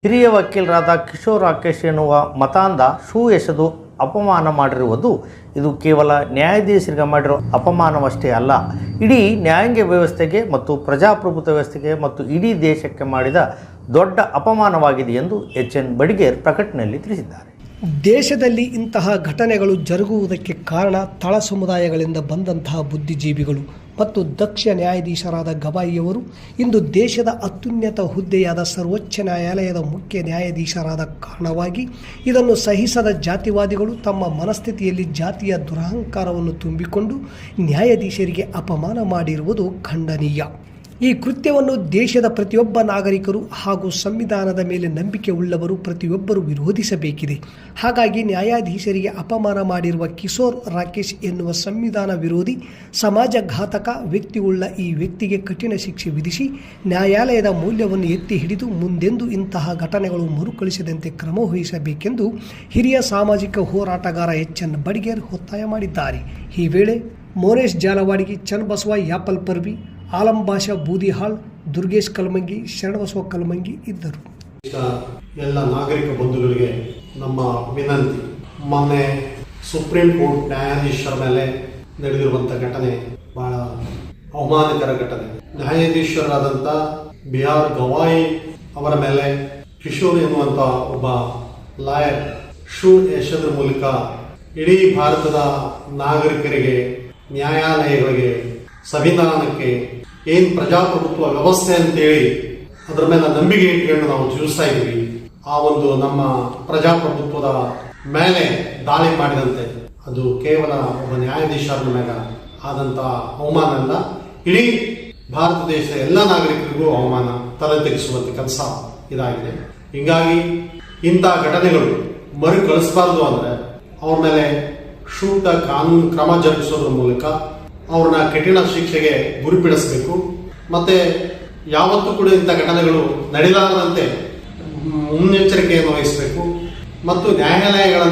ಹಿರಿಯ ವಕೀಲರಾದ ಕಿಶೋರ್ ರಾಕೇಶ್ ಎನ್ನುವ ಮತಾಂಧ ಶೂ ಎಸೆದು ಅಪಮಾನ ಮಾಡಿರುವುದು ಇದು ಕೇವಲ ನ್ಯಾಯಾಧೀಶರಿಗೆ ಮಾಡಿರೋ ಅಪಮಾನವಷ್ಟೇ ಅಲ್ಲ, ಇಡೀ ನ್ಯಾಯಾಂಗ ವ್ಯವಸ್ಥೆಗೆ ಮತ್ತು ಪ್ರಜಾಪ್ರಭುತ್ವ ವ್ಯವಸ್ಥೆಗೆ ಮತ್ತು ಇಡೀ ದೇಶಕ್ಕೆ ಮಾಡಿದ ದೊಡ್ಡ ಅಪಮಾನವಾಗಿದೆ ಎಂದು ಎಚ್.ಎನ್. ಬಡಿಗೇರ್ ಪ್ರಕಟಣೆಯಲ್ಲಿ ತಿಳಿಸಿದ್ದಾರೆ. ದೇಶದಲ್ಲಿ ಇಂತಹ ಘಟನೆಗಳು ಜರುಗುವುದಕ್ಕೆ ಕಾರಣ ತಳ ಸಮುದಾಯಗಳಿಂದ ಬಂದಂತಹ ಬುದ್ಧಿಜೀವಿಗಳು ಮತ್ತು ದಕ್ಷ ನ್ಯಾಯಾಧೀಶರಾದ ಗವಾಯಿಯವರು ಇಂದು ದೇಶದ ಅತ್ಯುನ್ನತ ಹುದ್ದೆಯಾದ ಸರ್ವೋಚ್ಚ ನ್ಯಾಯಾಲಯದ ಮುಖ್ಯ ನ್ಯಾಯಾಧೀಶರಾದ ಕಾರಣವಾಗಿ ಇದನ್ನು ಸಹಿಸದ ಜಾತಿವಾದಿಗಳು ತಮ್ಮ ಮನಸ್ಥಿತಿಯಲ್ಲಿ ಜಾತಿಯ ದುರಹಂಕಾರವನ್ನು ತುಂಬಿಕೊಂಡು ನ್ಯಾಯಾಧೀಶರಿಗೆ ಅಪಮಾನ ಮಾಡಿರುವುದು ಖಂಡನೀಯ. ಈ ಕೃತ್ಯವನ್ನು ದೇಶದ ಪ್ರತಿಯೊಬ್ಬ ನಾಗರಿಕರು ಹಾಗೂ ಸಂವಿಧಾನದ ಮೇಲೆ ನಂಬಿಕೆ ಉಳ್ಳವರು ಪ್ರತಿಯೊಬ್ಬರು ವಿರೋಧಿಸಬೇಕಿದೆ. ಹಾಗಾಗಿ ನ್ಯಾಯಾಧೀಶರಿಗೆ ಅಪಮಾನ ಮಾಡಿರುವ ಕಿಶೋರ್ ರಾಕೇಶ್ ಎನ್ನುವ ಸಂವಿಧಾನ ವಿರೋಧಿ ಸಮಾಜಘಾತಕ ವ್ಯಕ್ತಿಯುಳ್ಳ ಈ ವ್ಯಕ್ತಿಗೆ ಕಠಿಣ ಶಿಕ್ಷೆ ವಿಧಿಸಿ ನ್ಯಾಯಾಲಯದ ಮೌಲ್ಯವನ್ನು ಎತ್ತಿ ಹಿಡಿದು ಮುಂದೆಂದೂ ಇಂತಹ ಘಟನೆಗಳು ಮರುಕಳಿಸದಂತೆ ಕ್ರಮ ವಹಿಸಬೇಕೆಂದು ಹಿರಿಯ ಸಾಮಾಜಿಕ ಹೋರಾಟಗಾರ ಎಚ್.ಎನ್. ಬಡಿಗೇರ್ ಒತ್ತಾಯ ಮಾಡಿದ್ದಾರೆ. ಈ ವೇಳೆ ಮೋನೇಶ್ ಜಾಲವಾಡಿಗಿ, ಚನ್ನಬಸವ ಯಾಪಲ್ ಪರ್ವಿ, ಆಲಂ ಬಾಷಾ ಬೂದಿಹಾಳ್, ದುರ್ಗೇಶ್ ಕಲ್ಮಂಗಿ, ಶರಣಬಸವ ಕಲ್ಮಂಗಿ ಇದ್ದರು. ಎಲ್ಲ ನಾಗರಿಕ ಬಂಧುಗಳಿಗೆ ನಮ್ಮ ವಿನಂತಿ, ಮೊನ್ನೆ ಸುಪ್ರೀಂ ಕೋರ್ಟ್ ನ್ಯಾಯಾಧೀಶರ ಮೇಲೆ ನಡೆದಿರುವಂಥ ಘಟನೆ ಬಹಳ ಅವಮಾನಕರ ಘಟನೆ. ನ್ಯಾಯಾಧೀಶರಾದಂಥ ಬಿ.ಆರ್. ಗವಾಯಿ ಅವರ ಮೇಲೆ ಕಿಶೋರ್ ಎನ್ನುವಂಥ ಒಬ್ಬ ಲಾಯರ್ ಶೂ ಎಸೆದ್ರ ಮೂಲಕ ಇಡೀ ಭಾರತದ ನಾಗರಿಕರಿಗೆ, ನ್ಯಾಯಾಲಯಗಳಿಗೆ, ಸಂವಿಧಾನಕ್ಕೆ ಏನು ಪ್ರಜಾಪ್ರಭುತ್ವ ವ್ಯವಸ್ಥೆ ಅಂತೇಳಿ ಅದರ ಮೇಲೆ ನಂಬಿಕೆ ಇಟ್ಕೊಂಡು ನಾವು ಜೀವಿಸ್ತಾ ಇದ್ವಿ, ಆ ಒಂದು ನಮ್ಮ ಪ್ರಜಾಪ್ರಭುತ್ವದ ಮೇಲೆ ದಾಳಿ ಮಾಡಿದಂತೆ ಅದು ಕೇವಲ ಒಬ್ಬ ನ್ಯಾಯಾಧೀಶರ ಮೇಲೆ ಆದಂಥ ಅವಮಾನ ಅಲ್ಲ, ಇಡೀ ಭಾರತ ದೇಶದ ಎಲ್ಲ ನಾಗರಿಕರಿಗೂ ಅವಮಾನ ತಲೆ ತೆಗೆಸುವಂಥ ಕೆಲಸ ಇದಾಗಿದೆ. ಹೀಗಾಗಿ ಇಂಥ ಘಟನೆಗಳು ಮರುಕಳಿಸಬಾರ್ದು ಅಂದರೆ ಅವ್ರ ಮೇಲೆ ಸೂಕ್ತ ಕಾನೂನು ಕ್ರಮ ಜರುಗಿಸೋದ್ರ ಮೂಲಕ ಅವ್ರನ್ನ ಕಠಿಣ ಶಿಕ್ಷೆಗೆ ಗುರಿಪಡಿಸಬೇಕು. ಮತ್ತೆ ಯಾವತ್ತೂ ಕೂಡ ಇಂಥ ಘಟನೆಗಳು ನಡೆಯಲಾರದಂತೆ ಮುನ್ನೆಚ್ಚರಿಕೆಯನ್ನು ವಹಿಸಬೇಕು ಮತ್ತು ನ್ಯಾಯಾಲಯಗಳನ್ನು